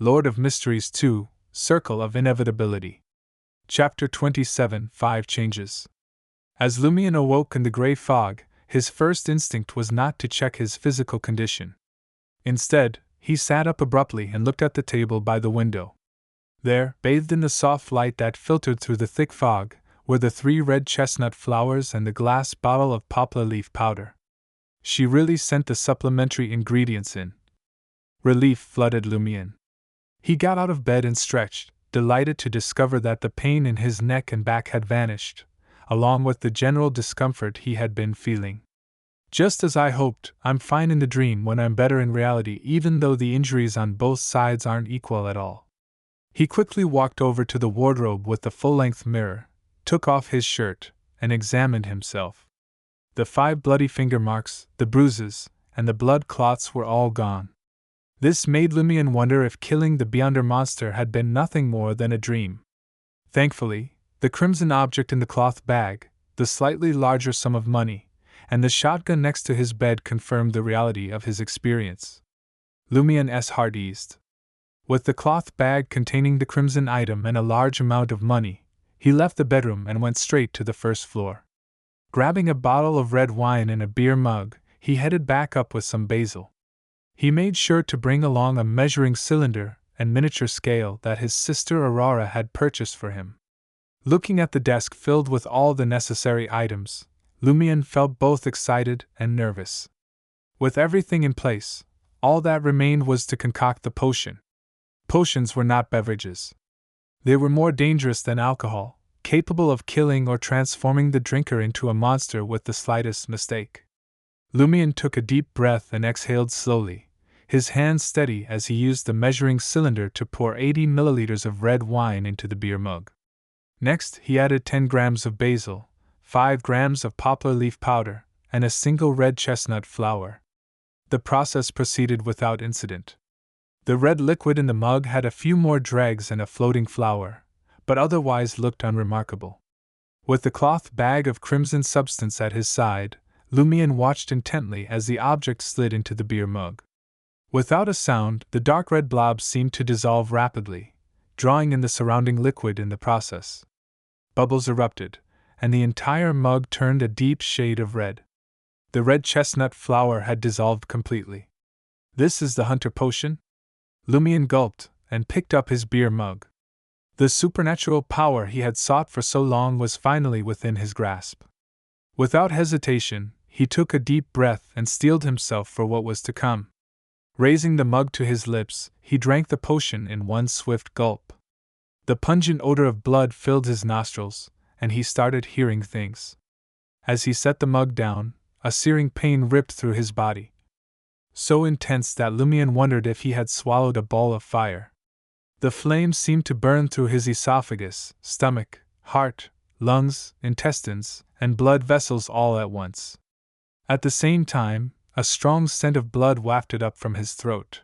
Lord of Mysteries 2, Circle-of-Inevitability. Chapter 27, 5 Changes. As Lumion awoke in the gray fog, his first instinct was not to check his physical condition. Instead, he sat up abruptly and looked at the table by the window. There, bathed in the soft light that filtered through the thick fog, were the 3 red chestnut flowers and the glass bottle of poplar leaf powder. She really sent the supplementary ingredients in. Relief flooded Lumion. He got out of bed and stretched, delighted to discover that the pain in his neck and back had vanished, along with the general discomfort he had been feeling. Just as I hoped, I'm fine in the dream when I'm better in reality, even though the injuries on both sides aren't equal at all. He quickly walked over to the wardrobe with the full-length mirror, took off his shirt, and examined himself. The 5 bloody finger marks, the bruises, and the blood clots were all gone. This made Lumion wonder if killing the Beyonder monster had been nothing more than a dream. Thankfully, the crimson object in the cloth bag, the slightly larger sum of money, and the shotgun next to his bed confirmed the reality of his experience. Lumion's heart eased. With the cloth bag containing the crimson item and a large amount of money, he left the bedroom and went straight to the first floor. Grabbing a bottle of red wine and a beer mug, he headed back up with some basil. He made sure to bring along a measuring cylinder and miniature scale that his sister Aurora had purchased for him. Looking at the desk filled with all the necessary items, Lumion felt both excited and nervous. With everything in place, all that remained was to concoct the potion. Potions were not beverages. They were more dangerous than alcohol, capable of killing or transforming the drinker into a monster with the slightest mistake. Lumion took a deep breath and exhaled slowly, his hands steady as he used the measuring cylinder to pour 80 milliliters of red wine into the beer mug. Next, he added 10 grams of basil, 5 grams of poplar leaf powder, and a single red chestnut flower. The process proceeded without incident. The red liquid in the mug had a few more dregs and a floating flower, but otherwise looked unremarkable. With the cloth bag of crimson substance at his side, Lumion watched intently as the object slid into the beer mug. Without a sound, the dark red blob seemed to dissolve rapidly, drawing in the surrounding liquid in the process. Bubbles erupted, and the entire mug turned a deep shade of red. The red chestnut flower had dissolved completely. "This is the hunter potion?" Lumion gulped and picked up his beer mug. The supernatural power he had sought for so long was finally within his grasp. Without hesitation, he took a deep breath and steeled himself for what was to come. Raising the mug to his lips, he drank the potion in one swift gulp. The pungent odor of blood filled his nostrils, and he started hearing things. As he set the mug down, a searing pain ripped through his body, so intense that Lumion wondered if he had swallowed a ball of fire. The flames seemed to burn through his esophagus, stomach, heart, lungs, intestines, and blood vessels all at once. At the same time, a strong scent of blood wafted up from his throat.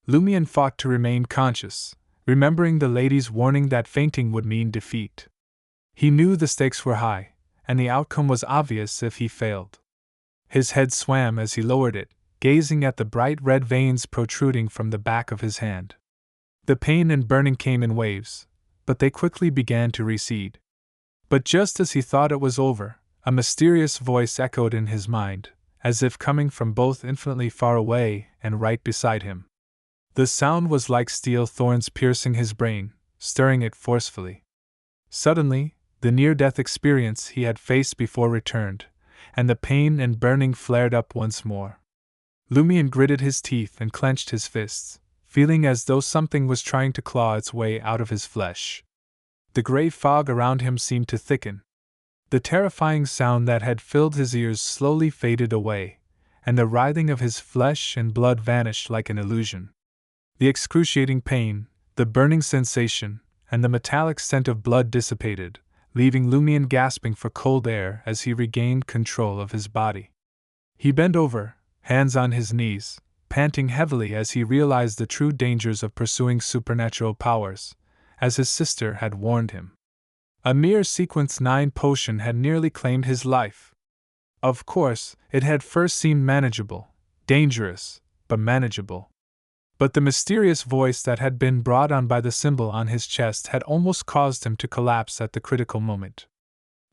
Lumion fought to remain conscious, remembering the lady's warning that fainting would mean defeat. He knew the stakes were high, and the outcome was obvious if he failed. His head swam as he lowered it, gazing at the bright red veins protruding from the back of his hand. The pain and burning came in waves, but they quickly began to recede. But just as he thought it was over, a mysterious voice echoed in his mind, as if coming from both infinitely far away and right beside him. The sound was like steel thorns piercing his brain, stirring it forcefully. Suddenly, the near-death experience he had faced before returned, and the pain and burning flared up once more. Lumion gritted his teeth and clenched his fists, feeling as though something was trying to claw its way out of his flesh. The gray fog around him seemed to thicken. The terrifying sound that had filled his ears slowly faded away, and the writhing of his flesh and blood vanished like an illusion. The excruciating pain, the burning sensation, and the metallic scent of blood dissipated, leaving Lumion gasping for cold air as he regained control of his body. He bent over, hands on his knees, panting heavily as he realized the true dangers of pursuing supernatural powers, as his sister had warned him. A mere Sequence 9 potion had nearly claimed his life. Of course, it had first seemed manageable, dangerous, but manageable. But the mysterious voice that had been brought on by the symbol on his chest had almost caused him to collapse at the critical moment.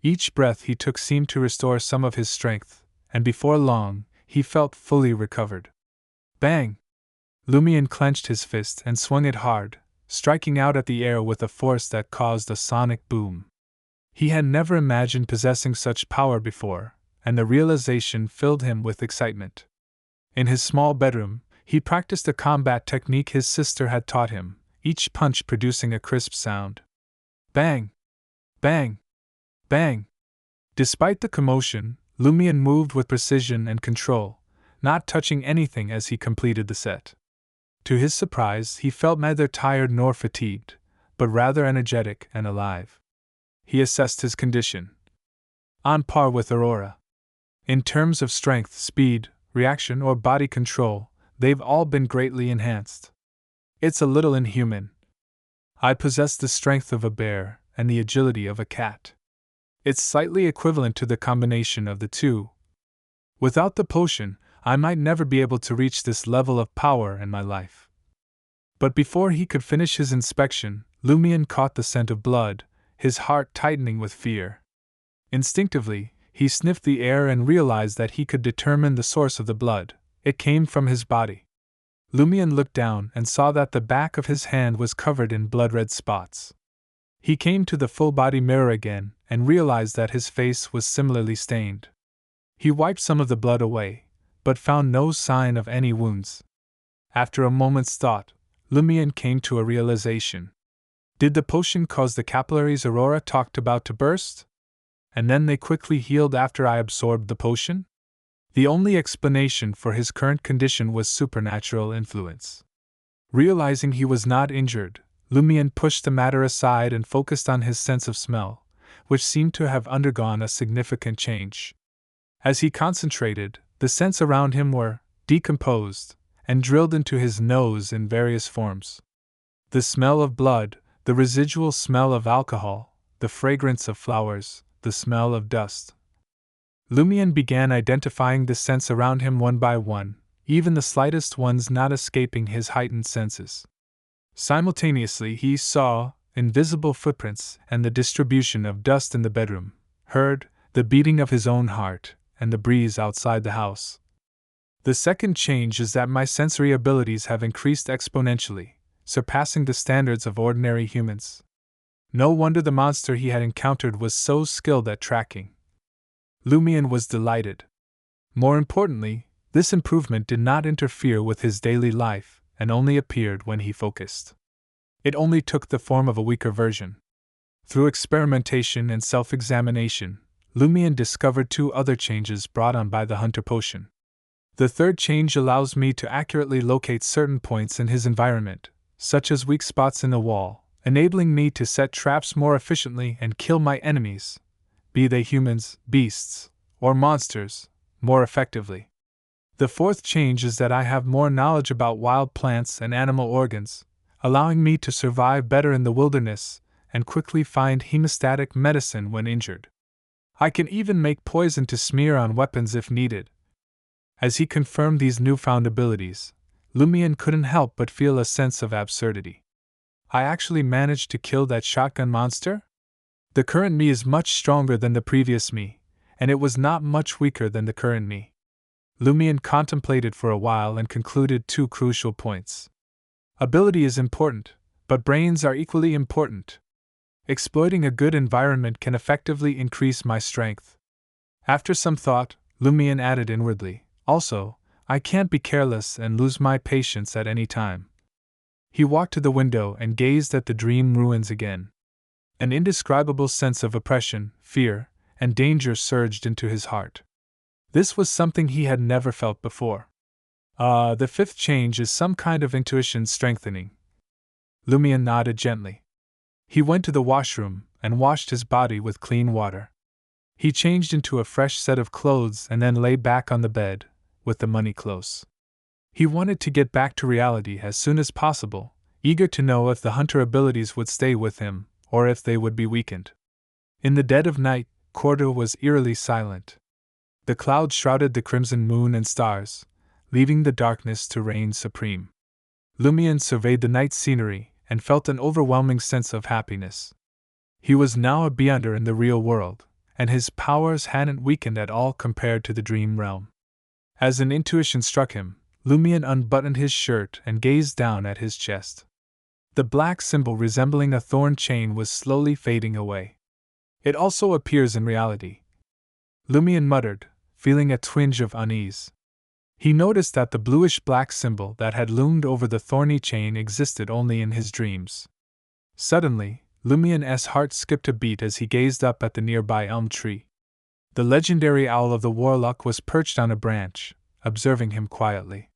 Each breath he took seemed to restore some of his strength, and before long, he felt fully recovered. Bang! Lumion clenched his fist and swung it hard, striking out at the air with a force that caused a sonic boom. He had never imagined possessing such power before, and the realization filled him with excitement. In his small bedroom, he practiced a combat technique his sister had taught him, each punch producing a crisp sound. Bang! Bang! Bang! Despite the commotion, Lumion moved with precision and control, not touching anything as he completed the set. To his surprise, he felt neither tired nor fatigued, but rather energetic and alive. He assessed his condition. On par with Aurora. In terms of strength, speed, reaction, or body control, they've all been greatly enhanced. It's a little inhuman. I possess the strength of a bear and the agility of a cat. It's slightly equivalent to the combination of the two. Without the potion, I might never be able to reach this level of power in my life. But before he could finish his inspection, Lumion caught the scent of blood, his heart tightening with fear. Instinctively, he sniffed the air and realized that he could determine the source of the blood. It came from his body. Lumion looked down and saw that the back of his hand was covered in blood-red spots. He came to the full-body mirror again and realized that his face was similarly stained. He wiped some of the blood away, but found no sign of any wounds. After a moment's thought, Lumion came to a realization. Did the potion cause the capillaries Aurora talked about to burst? And then they quickly healed after I absorbed the potion? The only explanation for his current condition was supernatural influence. Realizing he was not injured, Lumion pushed the matter aside and focused on his sense of smell, which seemed to have undergone a significant change. As he concentrated, the scents around him were decomposed and drilled into his nose in various forms. The smell of blood, the residual smell of alcohol, the fragrance of flowers, the smell of dust. Lumion began identifying the scents around him one by one, even the slightest ones not escaping his heightened senses. Simultaneously, he saw invisible footprints and the distribution of dust in the bedroom, heard the beating of his own heart and the breeze outside the house. The second change is that my sensory abilities have increased exponentially, surpassing the standards of ordinary humans. No wonder the monster he had encountered was so skilled at tracking. Lumion was delighted. More importantly, this improvement did not interfere with his daily life and only appeared when he focused. It only took the form of a weaker version. Through experimentation and self-examination, Lumion discovered two other changes brought on by the Hunter Potion. The third change allows me to accurately locate certain points in his environment, such as weak spots in the wall, enabling me to set traps more efficiently and kill my enemies, be they humans, beasts, or monsters, more effectively. The fourth change is that I have more knowledge about wild plants and animal organs, allowing me to survive better in the wilderness and quickly find hemostatic medicine when injured. I can even make poison to smear on weapons if needed. As he confirmed these newfound abilities, Lumion couldn't help but feel a sense of absurdity. I actually managed to kill that shotgun monster? The current me is much stronger than the previous me, and it was not much weaker than the current me. Lumion contemplated for a while and concluded two crucial points. Ability is important, but brains are equally important. Exploiting a good environment can effectively increase my strength. After some thought, Lumion added inwardly, also, I can't be careless and lose my patience at any time. He walked to the window and gazed at the dream ruins again. An indescribable sense of oppression, fear, and danger surged into his heart. This was something he had never felt before. The fifth change is some kind of intuition strengthening. Lumion nodded gently. He went to the washroom and washed his body with clean water. He changed into a fresh set of clothes and then lay back on the bed, with the money close. He wanted to get back to reality as soon as possible, eager to know if the hunter abilities would stay with him, or if they would be weakened. In the dead of night, Cordo was eerily silent. The clouds shrouded the crimson moon and stars, leaving the darkness to reign supreme. Lumion surveyed the night scenery and felt an overwhelming sense of happiness. He was now a beyonder in the real world, and his powers hadn't weakened at all compared to the dream realm. As an intuition struck him, Lumion unbuttoned his shirt and gazed down at his chest. The black symbol resembling a thorn chain was slowly fading away. It also appears in reality, Lumion muttered, feeling a twinge of unease. He noticed that the bluish-black symbol that had loomed over the thorny chain existed only in his dreams. Suddenly, Lumion's heart skipped a beat as he gazed up at the nearby elm tree. The legendary owl of the warlock was perched on a branch, observing him quietly.